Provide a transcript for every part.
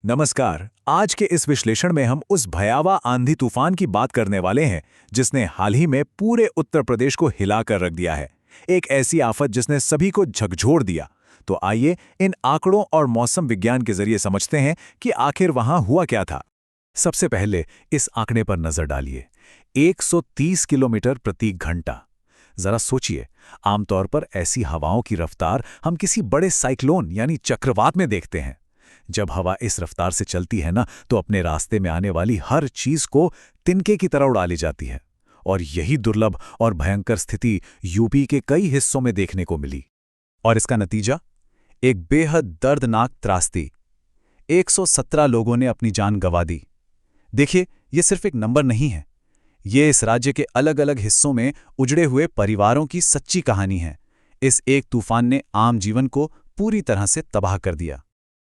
नमस्कार। आज के इस विश्लेषण में हम उस भयावह आंधी तूफान की बात करने वाले हैं जिसने हाल ही में पूरे उत्तर प्रदेश को हिलाकर रख दिया है। एक ऐसी आफत जिसने सभी को झकझोर दिया। तो आइए इन आंकड़ों और मौसम विज्ञान के जरिए समझते हैं कि आखिर वहां हुआ क्या था। सबसे पहले इस आंकड़े पर नजर डालिए। 130 किलोमीटर प्रति घंटा। जरा सोचिए, आमतौर पर ऐसी हवाओं की रफ्तार हम किसी बड़े साइक्लोन यानी चक्रवात में देखते हैं। जब हवा इस रफ्तार से चलती है ना, तो अपने रास्ते में आने वाली हर चीज को तिनके की तरह उड़ा ले जाती है। और यही दुर्लभ और भयंकर स्थिति यूपी के कई हिस्सों में देखने को मिली। और इसका नतीजा एक बेहद दर्दनाक त्रासदी। 117 लोगों ने अपनी जान गंवा दी। देखिए, ये सिर्फ एक नंबर नहीं है, ये इस राज्य के अलग अलग हिस्सों में उजड़े हुए परिवारों की सच्ची कहानी है। इस एक तूफान ने आम जीवन को पूरी तरह से तबाह कर दिया।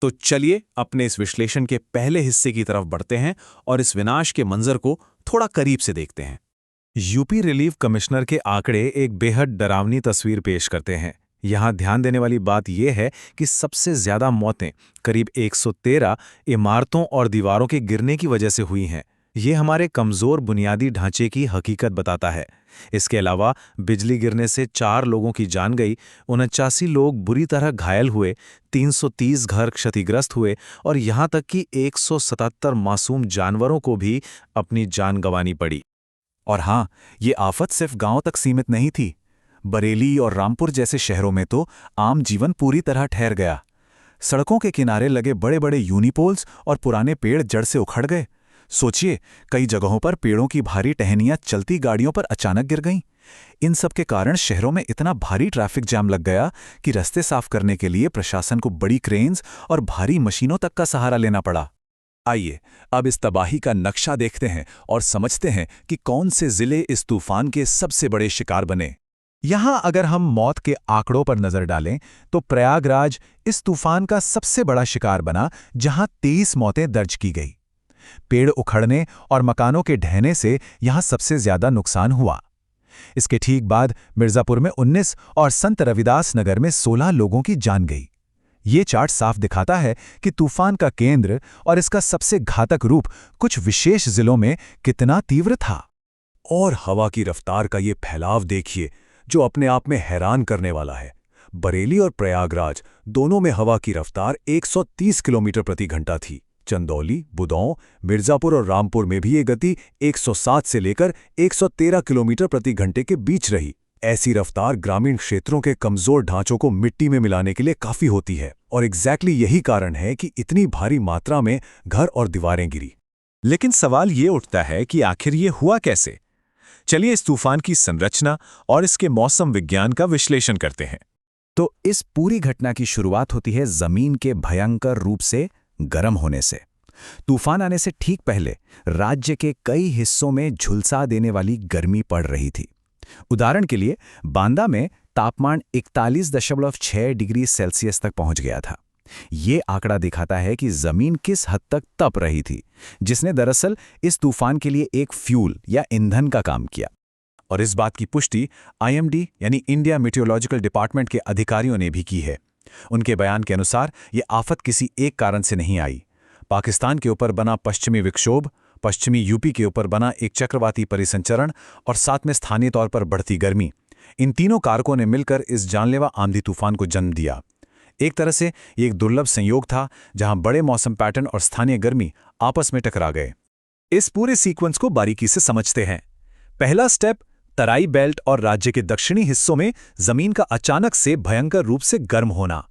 तो चलिए अपने इस विश्लेषण के पहले हिस्से की तरफ बढ़ते हैं और इस विनाश के मंजर को थोड़ा करीब से देखते हैं। यूपी रिलीफ कमिश्नर के आंकड़े एक बेहद डरावनी तस्वीर पेश करते हैं। यहां ध्यान देने वाली बात यह है कि सबसे ज्यादा मौतें करीब 113 इमारतों और दीवारों के गिरने की वजह से हुई हैं। ये हमारे कमजोर बुनियादी ढांचे की हकीकत बताता है। इसके अलावा बिजली गिरने से 4 लोगों की जान गई, 79 लोग बुरी तरह घायल हुए, 330 घर क्षतिग्रस्त हुए और यहां तक कि 177 मासूम जानवरों को भी अपनी जान गंवानी पड़ी। और हां, ये आफत सिर्फ गांव तक सीमित नहीं थी। बरेली और रामपुर जैसे शहरों में तो आम जीवन पूरी तरह ठहर गया। सड़कों के किनारे लगे बड़े बड़े यूनिपोल्स और पुराने पेड़ जड़ से उखड़ गए। सोचिए, कई जगहों पर पेड़ों की भारी टहनियां चलती गाड़ियों पर अचानक गिर गईं। इन सब के कारण शहरों में इतना भारी ट्रैफिक जाम लग गया कि रास्ते साफ करने के लिए प्रशासन को बड़ी क्रेन्स और भारी मशीनों तक का सहारा लेना पड़ा। आइए अब इस तबाही का नक्शा देखते हैं और समझते हैं कि कौन से जिले इस तूफान के सबसे बड़े शिकार बने। यहां अगर हम मौत के आंकड़ों पर नजर डालें तो प्रयागराज इस तूफान का सबसे बड़ा शिकार बना, जहां 23 मौतें दर्ज की गई। पेड़ उखड़ने और मकानों के ढहने से यहां सबसे ज्यादा नुकसान हुआ। इसके ठीक बाद मिर्जापुर में 19 और संत रविदास नगर में 16 लोगों की जान गई। ये चार्ट साफ दिखाता है कि तूफान का केंद्र और इसका सबसे घातक रूप कुछ विशेष जिलों में कितना तीव्र था। और हवा की रफ्तार का ये फैलाव देखिए, जो अपने आप में हैरान करने वाला है। बरेली और प्रयागराज दोनों में हवा की रफ्तार 130 किलोमीटर प्रति घंटा थी। चंदौली, बुदौं, मिर्जापुर और रामपुर में भी ये गति 107 से लेकर 113 किलोमीटर प्रति घंटे के बीच रही। ऐसी रफ्तार ग्रामीण क्षेत्रों के कमजोर ढांचों को मिट्टी में मिलाने के लिए काफी होती है और एग्जैक्टली यही कारण है कि इतनी भारी मात्रा में घर और दीवारें गिरी। लेकिन सवाल ये उठता है कि आखिर ये हुआ कैसे? चलिए इस तूफान की संरचना और इसके मौसम विज्ञान का विश्लेषण करते हैं। तो इस पूरी घटना की शुरुआत होती है जमीन के भयंकर रूप से गर्म होने से। तूफान आने से ठीक पहले राज्य के कई हिस्सों में झुलसा देने वाली गर्मी पड़ रही थी। उदाहरण के लिए बांदा में तापमान 41.6 डिग्री सेल्सियस तक पहुंच गया था। ये आंकड़ा दिखाता है कि जमीन किस हद तक तप रही थी, जिसने दरअसल इस तूफान के लिए एक फ्यूल या ईंधन का काम किया। और इस बात की पुष्टि IMD यानी इंडिया मीटियोलॉजिकल डिपार्टमेंट के अधिकारियों ने भी की है। उनके बयान के अनुसार ये आफत किसी एक कारण से नहीं आई। पाकिस्तान के ऊपर बना पश्चिमी विक्षोभ, पश्चिमी यूपी के ऊपर बना एक चक्रवाती परिसंचरण और साथ में स्थानीय तौर पर बढ़ती गर्मी, इन तीनों कारकों ने मिलकर इस जानलेवा आंधी तूफान को जन्म दिया। एक तरह से ये एक दुर्लभ संयोग था जहां बड़े मौसम पैटर्न और स्थानीय गर्मी आपस में टकरा गए। इस पूरे सीक्वेंस को बारीकी से समझते हैं। पहला स्टेप, तराई बेल्ट और राज्य के दक्षिणी हिस्सों में जमीन का अचानक से भयंकर रूप से गर्म होना।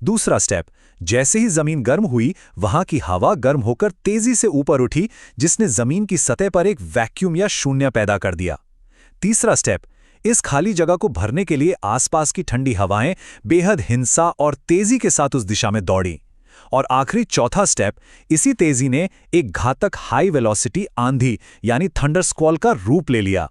दूसरा स्टेप, जैसे ही जमीन गर्म हुई, वहां की हवा गर्म होकर तेजी से ऊपर उठी, जिसने जमीन की सतह पर एक वैक्यूम या शून्य पैदा कर दिया। तीसरा स्टेप, इस खाली जगह को भरने के लिए आसपास की ठंडी हवाएं बेहद हिंसा और तेजी के साथ उस दिशा में दौड़ी। और आखिरी चौथा स्टेप, इसी तेजी ने एक घातक हाई वेलोसिटी आंधी यानी थंडरस्क्वॉल का रूप ले लिया।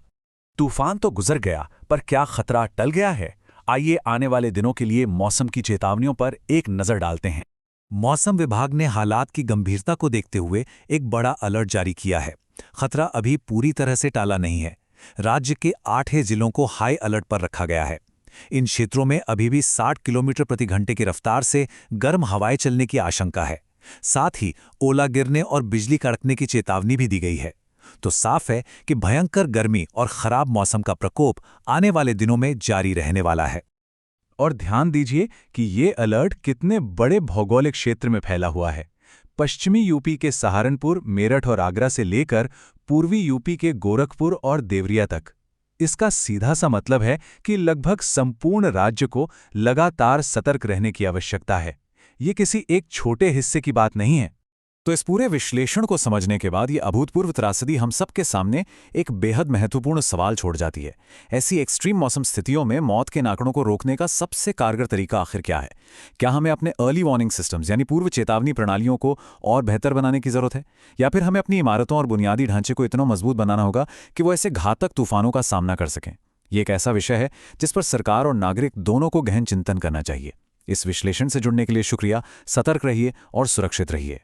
तूफान तो गुजर गया, पर क्या खतरा टल गया है? आइए आने वाले दिनों के लिए मौसम की चेतावनियों पर एक नजर डालते हैं। मौसम विभाग ने हालात की गंभीरता को देखते हुए एक बड़ा अलर्ट जारी किया है। खतरा अभी पूरी तरह से टाला नहीं है। राज्य के 8 जिलों को हाई अलर्ट पर रखा गया है। इन क्षेत्रों में अभी भी 60 किलोमीटर प्रति घंटे की रफ्तार से गर्म हवाएं चलने की आशंका है। साथ ही ओला गिरने और बिजली कड़कने की चेतावनी भी दी गई है। तो साफ है कि भयंकर गर्मी और खराब मौसम का प्रकोप आने वाले दिनों में जारी रहने वाला है। और ध्यान दीजिए कि ये अलर्ट कितने बड़े भौगोलिक क्षेत्र में फैला हुआ है। पश्चिमी यूपी के सहारनपुर, मेरठ और आगरा से लेकर पूर्वी यूपी के गोरखपुर और देवरिया तक। इसका सीधा सा मतलब है कि लगभग संपूर्ण राज्य को लगातार सतर्क रहने की आवश्यकता है। ये किसी एक छोटे हिस्से की बात नहीं है। तो इस पूरे विश्लेषण को समझने के बाद ये अभूतपूर्व त्रासदी हम सबके सामने एक बेहद महत्वपूर्ण सवाल छोड़ जाती है। ऐसी एक्सट्रीम मौसम स्थितियों में मौत के आंकड़ों को रोकने का सबसे कारगर तरीका आखिर क्या है? क्या हमें अपने अर्ली वार्निंग सिस्टम्स यानी पूर्व चेतावनी प्रणालियों को और बेहतर बनाने की जरूरत है, या फिर हमें अपनी इमारतों और बुनियादी ढांचे को इतना मजबूत बनाना होगा कि वो ऐसे घातक तूफानों का सामना कर सकें? ये एक ऐसा विषय है जिस पर सरकार और नागरिक दोनों को गहन चिंतन करना चाहिए। इस विश्लेषण से जुड़ने के लिए शुक्रिया। सतर्क रहिए और सुरक्षित रहिए।